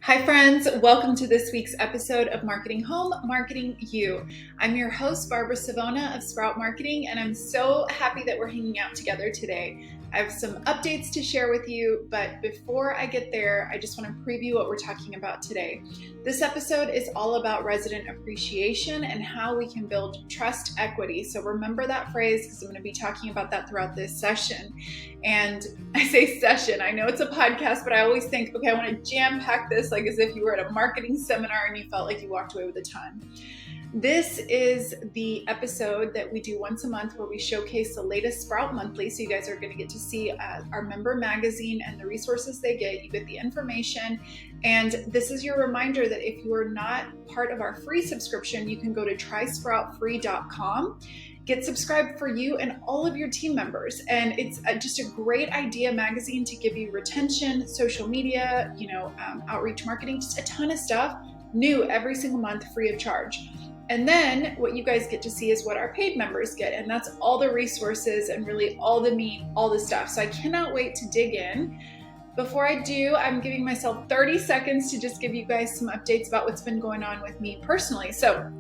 Hi friends, welcome to this week's episode of Marketing Home, Marketing You. I'm your host, Barbara Savona of Sprout Marketing, and I'm so happy that we're hanging out together today. I have some updates to share with you, but before I get there, I just want to preview what we're talking about today. This episode is all about resident appreciation and how we can build trust equity. So remember that phrase because I'm going to be talking about that throughout this session. And I say session, I know it's a podcast, but I always think, okay, I want to jam pack this like as if you were at a marketing seminar and you felt like you walked away with a ton. This is the episode that we do once a month where we showcase the latest Sprout Monthly. So you guys are going to get to see our member magazine and the resources they get. You get the information. And this is your reminder that if you are not part of our free subscription, you can go to trysproutfree.com. Get subscribed for you and all of your team members. And it's just a great idea magazine to give you retention, social media, outreach marketing, just a ton of stuff new every single month free of charge. And then what you guys get to see is what our paid members get. And that's all the resources and really all the meat, all the stuff. So I cannot wait to dig in. Before I do, I'm giving myself 30 seconds to just give you guys some updates about what's been going on with me personally. So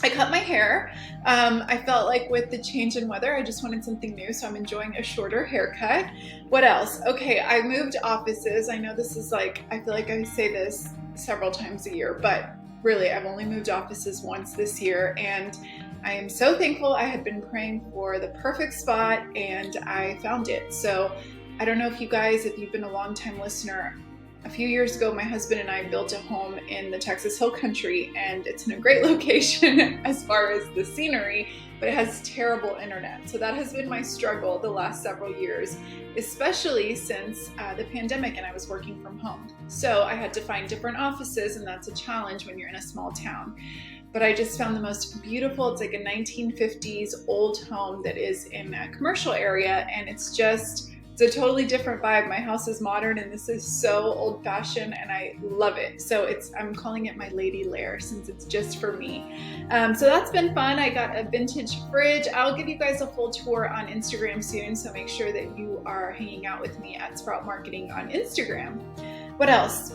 I cut my hair. I felt like with the change in weather, I just wanted something new. So I'm enjoying a shorter haircut. What else? Okay, I moved offices. I know this is I feel like I say this several times a year, but really, I've only moved offices once this year, and I am so thankful. I had been praying for the perfect spot, and I found it. So I don't know if you've been a long-time listener, a few years ago, my husband and I built a home in the Texas Hill Country, and it's in a great location as far as the scenery, but it has terrible internet. So that has been my struggle the last several years, especially since the pandemic and I was working from home. So I had to find different offices, and that's a challenge when you're in a small town. But I just found the most beautiful, it's like a 1950s old home that is in a commercial area, and it's a totally different vibe. My house is modern and this is so old fashioned and I love it. So I'm calling it my lady lair since it's just for me. So that's been fun. I got a vintage fridge. I'll give you guys a full tour on Instagram soon. So make sure that you are hanging out with me at Sprout Marketing on Instagram. What else?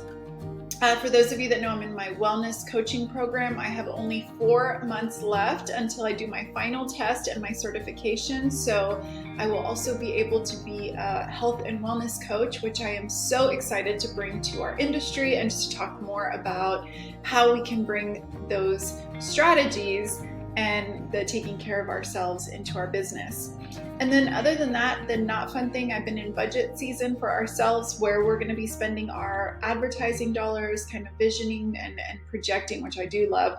For those of you that know, I'm in my wellness coaching program. I have only 4 months left until I do my final test and my certification. So I will also be able to be a health and wellness coach, which I am so excited to bring to our industry and just to talk more about how we can bring those strategies and the taking care of ourselves into our business. And then other than that, the not fun thing, I've been in budget season for ourselves where we're going to be spending our advertising dollars, kind of visioning and projecting, which I do love,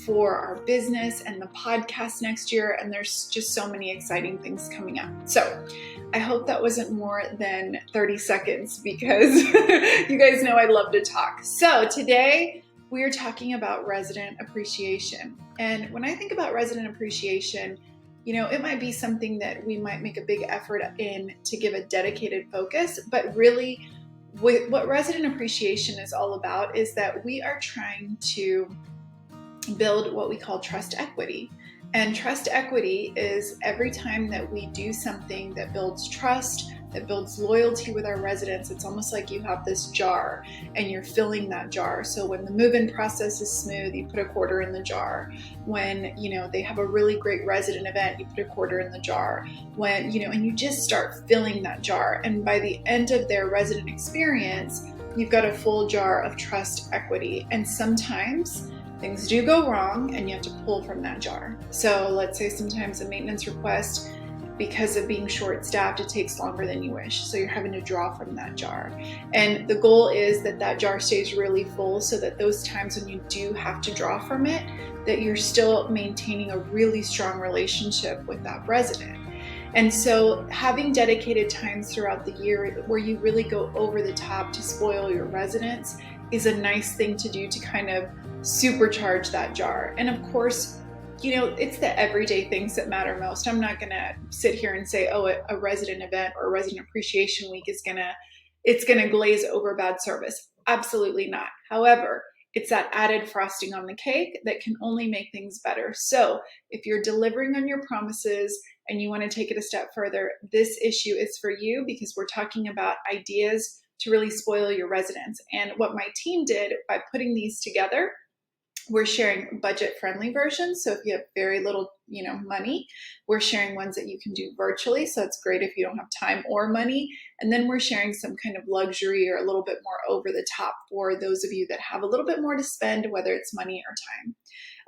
for our business and the podcast next year. And there's just so many exciting things coming up. So I hope that wasn't more than 30 seconds because you guys know I love to talk. So today we are talking about resident appreciation. And when I think about resident appreciation, it might be something that we might make a big effort in to give a dedicated focus, but really what resident appreciation is all about is that we are trying to build what we call trust equity. And trust equity is every time that we do something that builds trust, that builds loyalty with our residents, it's almost like you have this jar and you're filling that jar. So when the move-in process is smooth, you put a quarter in the jar. When, they have a really great resident event, you put a quarter in the jar. When, and you just start filling that jar. And by the end of their resident experience, you've got a full jar of trust equity. And sometimes things do go wrong and you have to pull from that jar. So let's say sometimes a maintenance request, because of being short-staffed, it takes longer than you wish. So you're having to draw from that jar. And the goal is that jar stays really full so that those times when you do have to draw from it, that you're still maintaining a really strong relationship with that resident. And so having dedicated times throughout the year where you really go over the top to spoil your residents is a nice thing to do to kind of supercharge that jar. And of course, it's the everyday things that matter most. I'm not going to sit here and say, a resident event or a resident appreciation week it's going to glaze over bad service. Absolutely not. However, it's that added frosting on the cake that can only make things better. So if you're delivering on your promises and you want to take it a step further, this issue is for you because we're talking about ideas to really spoil your residents. And what my team did by putting these together, we're sharing budget-friendly versions. So if you have very little, money, we're sharing ones that you can do virtually. So it's great if you don't have time or money. And then we're sharing some kind of luxury or a little bit more over the top for those of you that have a little bit more to spend, whether it's money or time.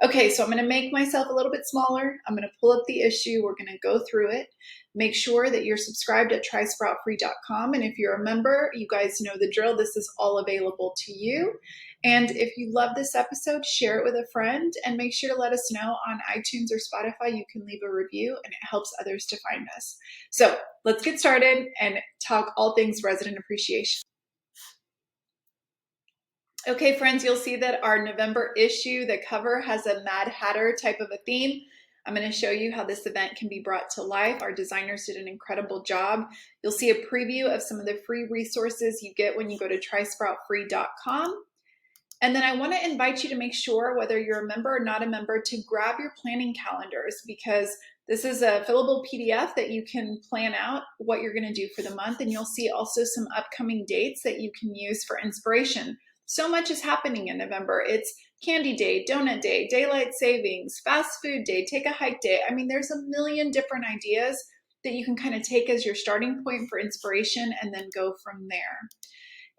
Okay, so I'm going to make myself a little bit smaller. I'm going to pull up the issue. We're going to go through it. Make sure that you're subscribed at trysproutfree.com. And if you're a member, you guys know the drill. This is all available to you. And if you love this episode, share it with a friend and make sure to let us know on iTunes or Spotify. You can leave a review and it helps others to find us. So let's get started and talk all things resident appreciation. Okay, friends, you'll see that our November issue, the cover has a Mad Hatter type of a theme. I'm going to show you how this event can be brought to life. Our designers did an incredible job. You'll see a preview of some of the free resources you get when you go to trysproutfree.com. And then I want to invite you to make sure, whether you're a member or not a member, to grab your planning calendars, because this is a fillable PDF that you can plan out what you're going to do for the month. And you'll see also some upcoming dates that you can use for inspiration. So much is happening in November. It's Candy Day, Donut Day, Daylight Savings, Fast Food Day, Take a Hike Day. I mean, there's a million different ideas that you can kind of take as your starting point for inspiration and then go from there.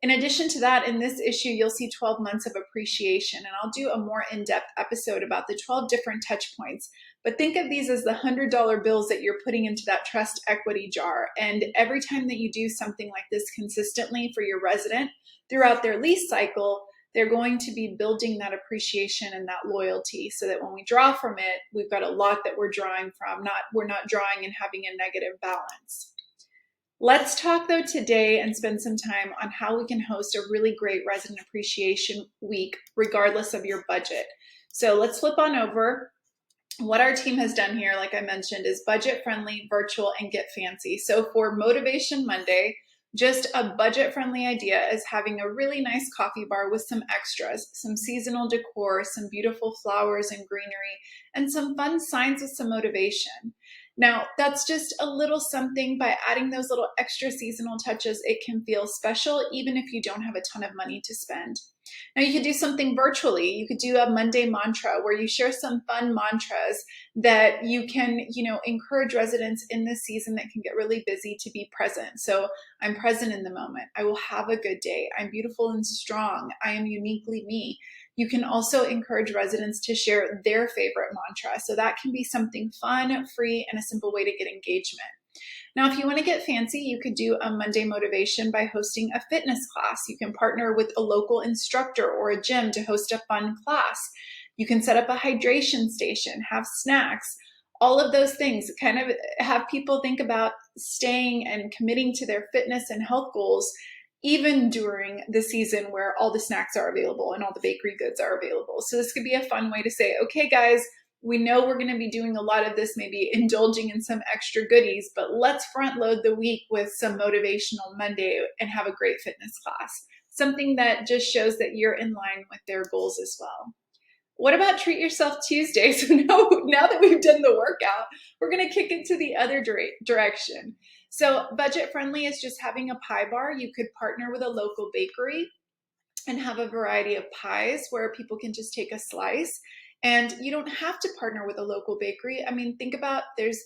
In addition to that, in this issue, you'll see 12 months of appreciation, and I'll do a more in-depth episode about the 12 different touch points. But think of these as the $100 bills that you're putting into that trust equity jar. And every time that you do something like this consistently for your resident throughout their lease cycle, they're going to be building that appreciation and that loyalty so that when we draw from it, we've got a lot that we're drawing from. We're not drawing and having a negative balance. Let's talk though today and spend some time on how we can host a really great resident appreciation week, regardless of your budget. So let's flip on over. What our team has done here, like I mentioned, is budget friendly, virtual, and get fancy. So for Motivation Monday, just a budget friendly idea is having a really nice coffee bar with some extras, some seasonal decor, some beautiful flowers and greenery, and some fun signs with some motivation. Now, that's just a little something. By adding those little extra seasonal touches, it can feel special, even if you don't have a ton of money to spend. Now, you could do something virtually. You could do a Monday mantra where you share some fun mantras that you can, encourage residents in this season that can get really busy to be present. So I'm present in the moment. I will have a good day. I'm beautiful and strong. I am uniquely me. You can also encourage residents to share their favorite mantra. So that can be something fun, free, and a simple way to get engagement. Now, if you want to get fancy, you could do a Monday motivation by hosting a fitness class. You can partner with a local instructor or a gym to host a fun class. You can set up a hydration station, have snacks, all of those things, kind of have people think about staying and committing to their fitness and health goals, even during the season where all the snacks are available and all the bakery goods are available. So this could be a fun way to say, okay, guys, we know we're going to be doing a lot of this, maybe indulging in some extra goodies, but let's front load the week with some motivational Monday and have a great fitness class. Something that just shows that you're in line with their goals as well. What about Treat Yourself Tuesday? So now that we've done the workout, we're going to kick it to the other direction. So budget friendly is just having a pie bar. You could partner with a local bakery and have a variety of pies where people can just take a slice. And you don't have to partner with a local bakery. I mean, think about, there's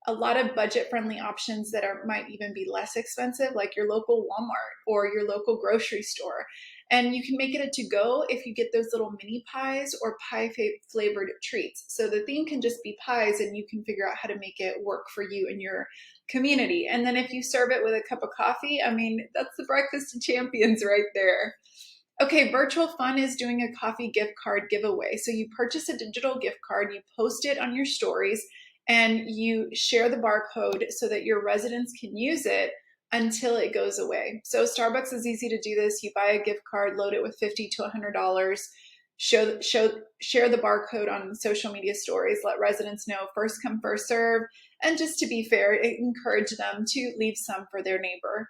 a lot of budget friendly options that might even be less expensive, like your local Walmart or your local grocery store. And you can make it a to-go if you get those little mini pies or pie flavored treats. So the theme can just be pies and you can figure out how to make it work for you and your community. And then if you serve it with a cup of coffee, I mean, that's the breakfast of champions right there. Okay, virtual fun is doing a coffee gift card giveaway. So you purchase a digital gift card, you post it on your stories, and you share the barcode so that your residents can use it until it goes away. So Starbucks is easy to do this. You buy a gift card, load it with $50 to $100, share the barcode on social media stories, let residents know, first come, first serve. And just to be fair, encourage them to leave some for their neighbor.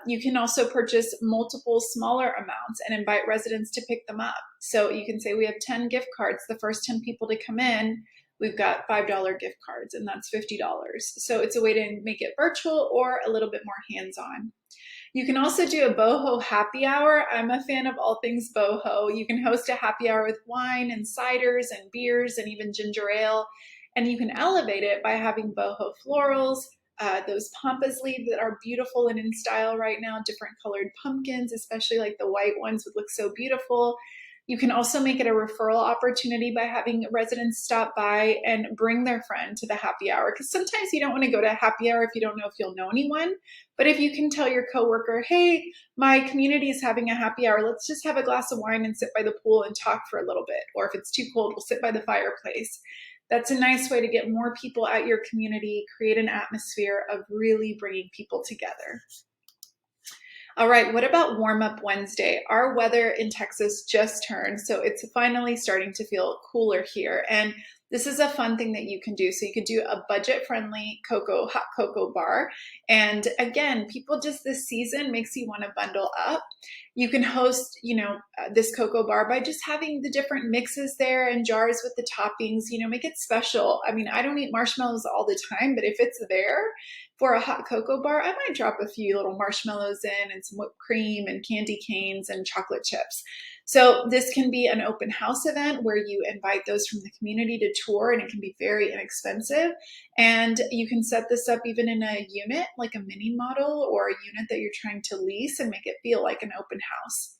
You can also purchase multiple smaller amounts and invite residents to pick them up. So you can say we have 10 gift cards. The first 10 people to come in, we've got $5 gift cards, and that's $50. So it's a way to make it virtual or a little bit more hands-on. You can also do a boho happy hour. I'm a fan of all things boho. You can host a happy hour with wine and ciders and beers and even ginger ale. And you can elevate it by having boho florals, those pampas leaves that are beautiful and in style right now, different colored pumpkins, especially like the white ones would look so beautiful. You can also make it a referral opportunity by having residents stop by and bring their friend to the happy hour. Because sometimes you don't want to go to a happy hour if you don't know if you'll know anyone. But if you can tell your coworker, hey, my community is having a happy hour, let's just have a glass of wine and sit by the pool and talk for a little bit. Or if it's too cold, we'll sit by the fireplace. That's a nice way to get more people at your community, create an atmosphere of really bringing people together. All right, what about Warm Up Wednesday? Our weather in Texas just turned, so it's finally starting to feel cooler here. And this is a fun thing that you can do. So you could do a budget-friendly hot cocoa bar. And again, people just this season makes you want to bundle up. You can host, this cocoa bar by just having the different mixes there and jars with the toppings, make it special. I mean, I don't eat marshmallows all the time, but if it's there for a hot cocoa bar, I might drop a few little marshmallows in and some whipped cream and candy canes and chocolate chips. So this can be an open house event where you invite those from the community to tour, and it can be very inexpensive. And you can set this up even in a unit, like a mini model or a unit that you're trying to lease, and make it feel like an open house.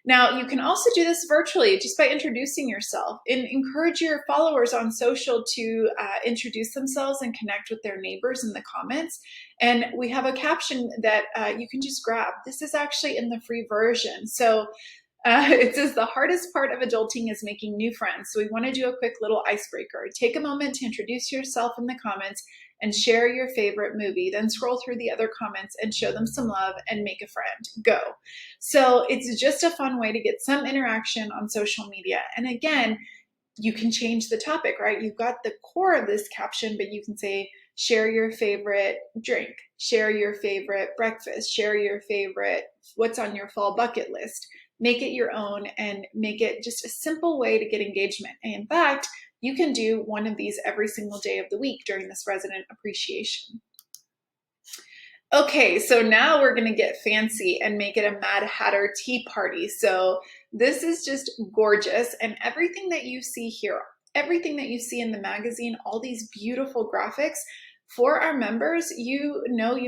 Now, you can also do this virtually just by introducing yourself, and encourage your followers on social to introduce themselves and connect with their neighbors in the comments. And we have a caption that you can just grab. This is actually in the free version. So it says the hardest part of adulting is making new friends. So we want to do a quick little icebreaker. Take a moment to introduce yourself in the comments and share your favorite movie. Then scroll through the other comments and show them some love and make a friend. Go. So it's just a fun way to get some interaction on social media. And again, you can change the topic, right? You've got the core of this caption, but you can say, share your favorite drink, share your favorite breakfast, share your favorite, what's on your fall bucket list. Make it your own and make it just a simple way to get engagement. And in fact, you can do one of these every single day of the week during this resident appreciation. Okay, so now we're going to get fancy and make it a Mad Hatter tea party. So this is just gorgeous, and everything that you see here, everything that you see in the magazine, all these beautiful graphics, for our members, you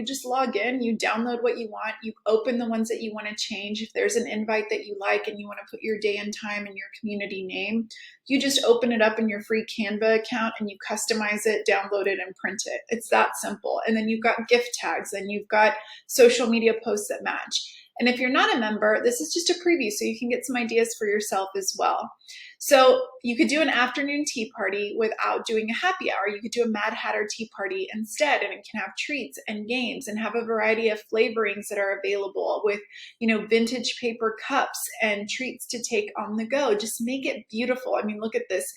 just log in, you download what you want, you open the ones that you want to change. If there's an invite that you like and you want to put your day and time and your community name, you just open it up in your free Canva account and you customize it, download it, and print it. It's that simple. And then you've got gift tags and you've got social media posts that match. And if you're not a member, this is just a preview, so you can get some ideas for yourself as well. So you could do an afternoon tea party without doing a happy hour. You could do a Mad Hatter tea party instead, and it can have treats and games and have a variety of flavorings that are available with, vintage paper cups and treats to take on the go. Just make it beautiful. I mean, look at this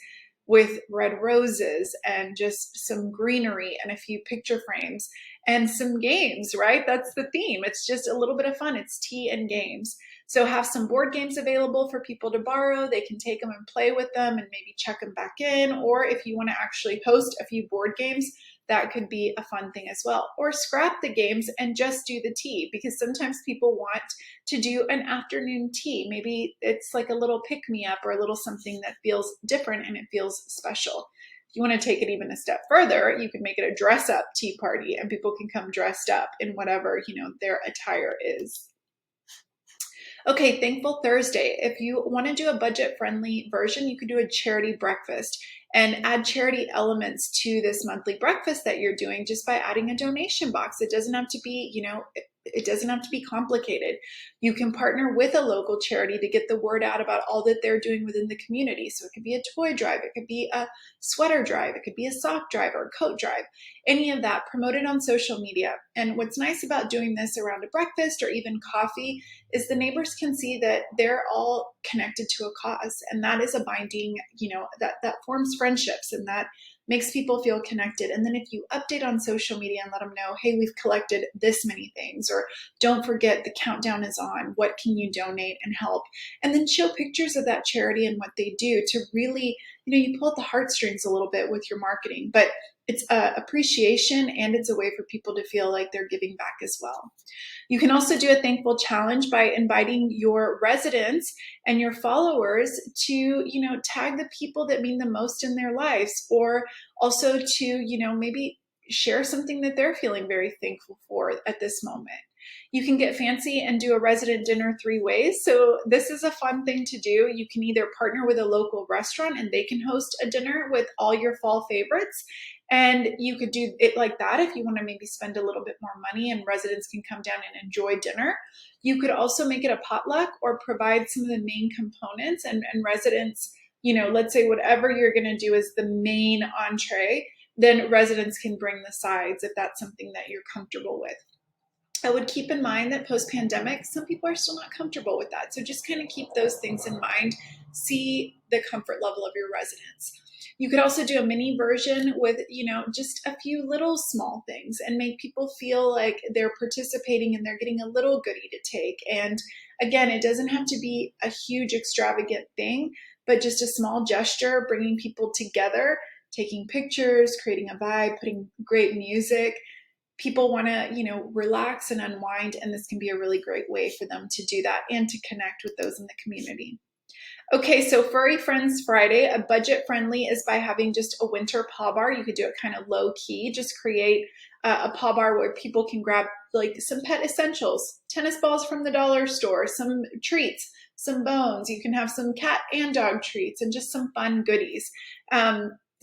with red roses and just some greenery and a few picture frames and some games, right? That's the theme. It's just a little bit of fun. It's tea and games. So have some board games available for people to borrow. They can take them and play with them and maybe check them back in. Or if you want to actually host a few board games, that could be a fun thing as well. Or scrap the games and just do the tea, because sometimes people want to do an afternoon tea. Maybe it's like a little pick-me-up or a little something that feels different and it feels special. If you want to take it even a step further, you can make it a dress-up tea party and people can come dressed up in whatever, their attire is. Okay, Thankful Thursday. If you want to do a budget-friendly version, you could do a charity breakfast and add charity elements to this monthly breakfast that you're doing just by adding a donation box. It doesn't have to be, it doesn't have to be complicated. You can partner with a local charity to get the word out about all that they're doing within the community. So it could be a toy drive, it could be a sweater drive, it could be a sock drive or a coat drive, any of that. Promote it on social media. And what's nice about doing this around a breakfast or even coffee is the neighbors can see that they're all connected to a cause. And that is a binding, that forms friendships, and that makes people feel connected. And then if you update on social media and let them know, hey, we've collected this many things, or don't forget the countdown is on, what can you donate and help? And then show pictures of that charity and what they do to really, you pull at the heartstrings a little bit with your marketing. But it's appreciation, and it's a way for people to feel like they're giving back as well. You can also do a thankful challenge by inviting your residents and your followers to, tag the people that mean the most in their lives, or also to, maybe share something that they're feeling very thankful for at this moment. You can get fancy and do a resident dinner 3 ways. So this is a fun thing to do. You can either partner with a local restaurant and they can host a dinner with all your fall favorites. And you could do it like that if you want to maybe spend a little bit more money and residents can come down and enjoy dinner. You could also make it a potluck or provide some of the main components, and residents, let's say whatever you're going to do is the main entree, then residents can bring the sides if that's something that you're comfortable with. I would keep in mind that post-pandemic, some people are still not comfortable with that. So just kind of keep those things in mind. See the comfort level of your residents. You could also do a mini version with, just a few little small things and make people feel like they're participating and they're getting a little goodie to take. And again, it doesn't have to be a huge extravagant thing, but just a small gesture, bringing people together, taking pictures, creating a vibe, putting great music. People want to, relax and unwind, and this can be a really great way for them to do that and to connect with those in the community. Okay, so Furry Friends Friday, a budget friendly is by having just a winter paw bar. You could do it kind of low key, just create a paw bar where people can grab like some pet essentials, tennis balls from the dollar store, some treats, some bones. You can have some cat and dog treats and just some fun goodies.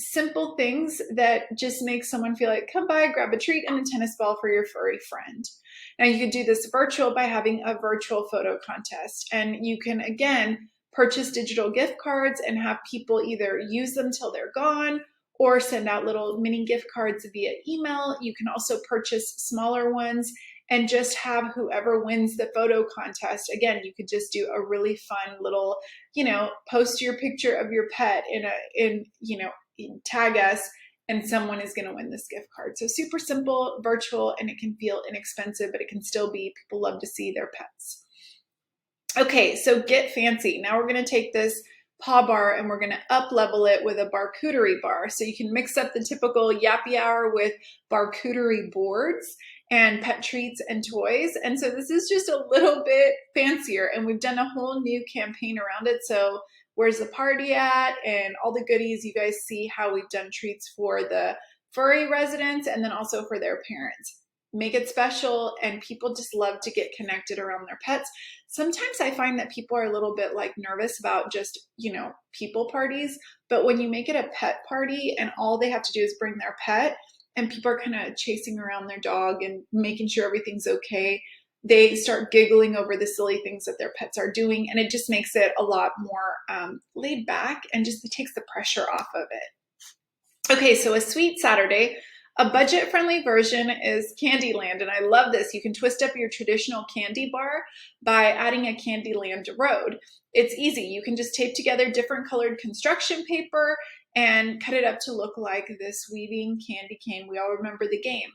Simple things that just make someone feel like, come by, grab a treat and a tennis ball for your furry friend. Now you could do this virtual by having a virtual photo contest, and you can, again, purchase digital gift cards and have people either use them till they're gone or send out little mini gift cards via email. You can also purchase smaller ones and just have whoever wins the photo contest. Again, you could just do a really fun little, post your picture of your pet tag us, and someone is going to win this gift card. So super simple, virtual, and it can feel inexpensive, but it can still be, people love to see their pets. Okay, so get fancy. Now we're going to take this paw bar and we're going to up level it with a barcooterie bar. So you can mix up the typical yappy hour with barcooterie boards and pet treats and toys. And so this is just a little bit fancier, and we've done a whole new campaign around it. So where's the party at and all the goodies. You guys see how we've done treats for the furry residents and then also for their parents. Make it special, and people just love to get connected around their pets. Sometimes I find that people are a little bit nervous about just, people parties, but when you make it a pet party and all they have to do is bring their pet and people are kind of chasing around their dog and making sure everything's okay, they start giggling over the silly things that their pets are doing, and it just makes it a lot more laid back and just it takes the pressure off of it. Okay, so a sweet Saturday. A budget-friendly version is Candyland, and I love this. You can twist up your traditional candy bar by adding a Candyland road. It's easy. You can just tape together different colored construction paper and cut it up to look like this weaving candy cane. We all remember the game.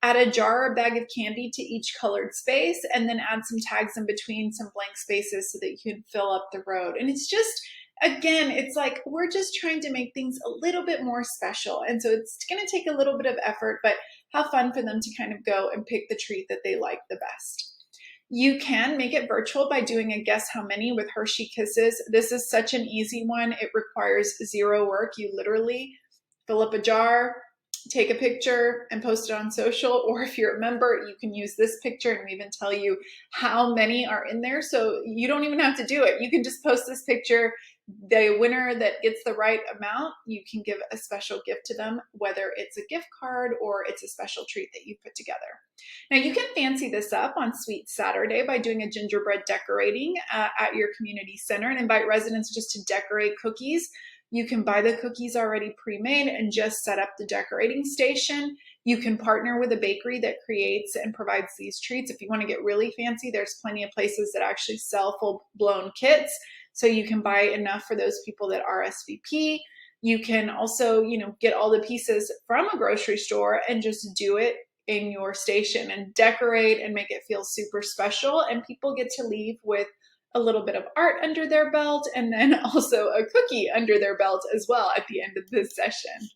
Add a jar or bag of candy to each colored space, and then add some tags in between some blank spaces so that you can fill up the road. And it's just, again, it's like we're just trying to make things a little bit more special. And so it's going to take a little bit of effort, but have fun for them to kind of go and pick the treat that they like the best. You can make it virtual by doing a guess how many with Hershey Kisses. This is such an easy one. It requires zero work. You literally fill up a jar, take a picture and post it on social, or if you're a member, you can use this picture and we even tell you how many are in there. So you don't even have to do it. You can just post this picture. The winner that gets the right amount, you can give a special gift to them, whether it's a gift card or it's a special treat that you put together. Now you can fancy this up on Sweet Saturday by doing a gingerbread decorating at your community center and invite residents just to decorate cookies. You can buy the cookies already pre-made and just set up the decorating station. You can partner with a bakery that creates and provides these treats. If you want to get really fancy, there's plenty of places that actually sell full-blown kits. So you can buy enough for those people that RSVP. You can also, get all the pieces from a grocery store and just do it in your station and decorate and make it feel super special. And people get to leave with a little bit of art under their belt and then also a cookie under their belt as well at the end of this session.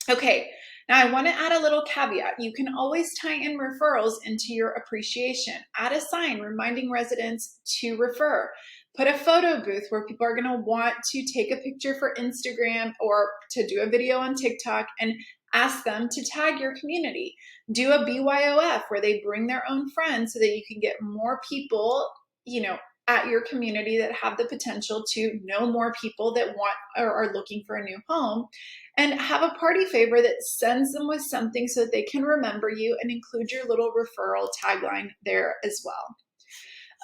Okay, now I want to add a little caveat. You can always tie in referrals into your appreciation. Add a sign reminding residents to refer. Put a photo booth where people are going to want to take a picture for Instagram or to do a video on TikTok and ask them to tag your community. Do a BYOF where they bring their own friends so that you can get more people, at your community that have the potential to know more people that want or are looking for a new home. And have a party favor that sends them with something so that they can remember you, and include your little referral tagline there as well.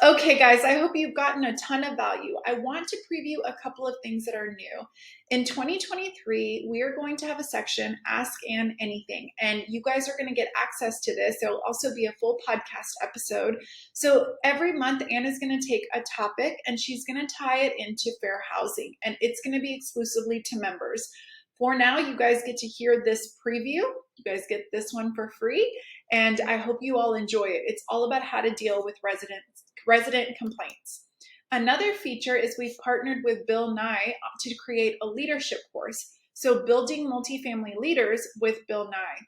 Okay, guys, I hope you've gotten a ton of value. I want to preview a couple of things that are new. In 2023, we are going to have a section, Ask Ann Anything, and you guys are going to get access to this. There will also be a full podcast episode. So every month, Ann is going to take a topic and she's going to tie it into fair housing, and it's going to be exclusively to members. For now, you guys get to hear this preview. You guys get this one for free, and I hope you all enjoy it. It's all about how to deal with resident complaints. Another feature is we've partnered with Bill Nye to create a leadership course. So building multifamily leaders with Bill Nye.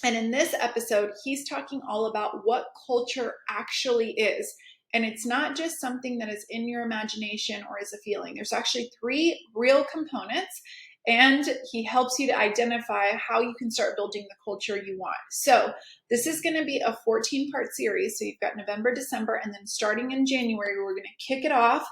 And in this episode, he's talking all about what culture actually is. And it's not just something that is in your imagination or is a feeling. There's actually 3 real components. And he helps you to identify how you can start building the culture you want. So this is going to be a 14-part series. So you've got November, December, and then starting in January, we're going to kick it off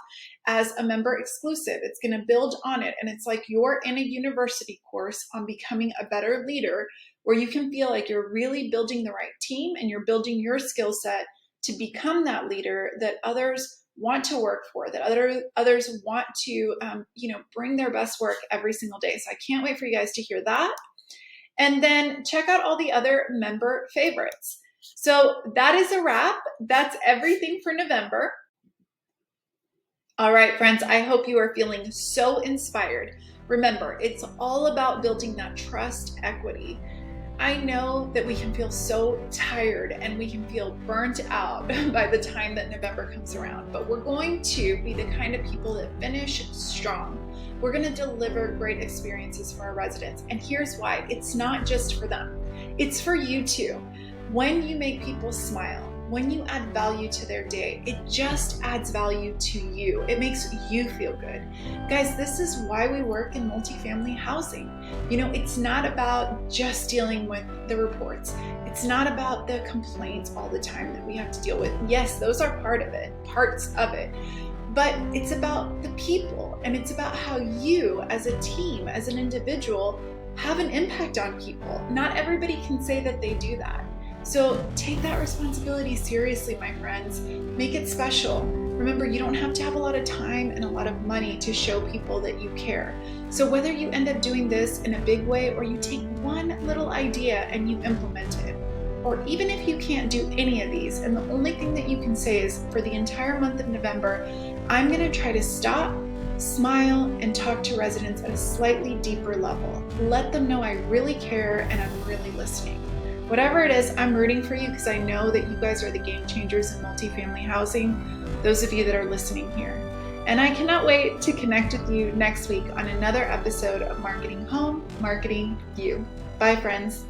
as a member exclusive. It's going to build on it. And it's like you're in a university course on becoming a better leader, where you can feel like you're really building the right team and you're building your skill set to become that leader that others want to work for, that others want to, bring their best work every single day. So I can't wait for you guys to hear that. And then check out all the other member favorites. So that is a wrap. That's everything for November. All right, friends, I hope you are feeling so inspired. Remember, it's all about building that trust equity. I know that we can feel so tired and we can feel burnt out by the time that November comes around, but we're going to be the kind of people that finish strong. We're going to deliver great experiences for our residents. And here's why. It's not just for them. It's for you too. When you make people smile, when you add value to their day, it just adds value to you. It makes you feel good. Guys, this is why we work in multifamily housing. It's not about just dealing with the reports. It's not about the complaints all the time that we have to deal with. Yes, those are parts of it. But it's about the people, and it's about how you as a team, as an individual, have an impact on people. Not everybody can say that they do that. So take that responsibility seriously, my friends. Make it special. Remember, you don't have to have a lot of time and a lot of money to show people that you care. So whether you end up doing this in a big way or you take one little idea and you implement it, or even if you can't do any of these, and the only thing that you can say is, for the entire month of November, I'm going to try to stop, smile, and talk to residents at a slightly deeper level. Let them know I really care and I'm really listening. Whatever it is, I'm rooting for you because I know that you guys are the game changers in multifamily housing, those of you that are listening here. And I cannot wait to connect with you next week on another episode of Marketing Home, Marketing You. Bye, friends.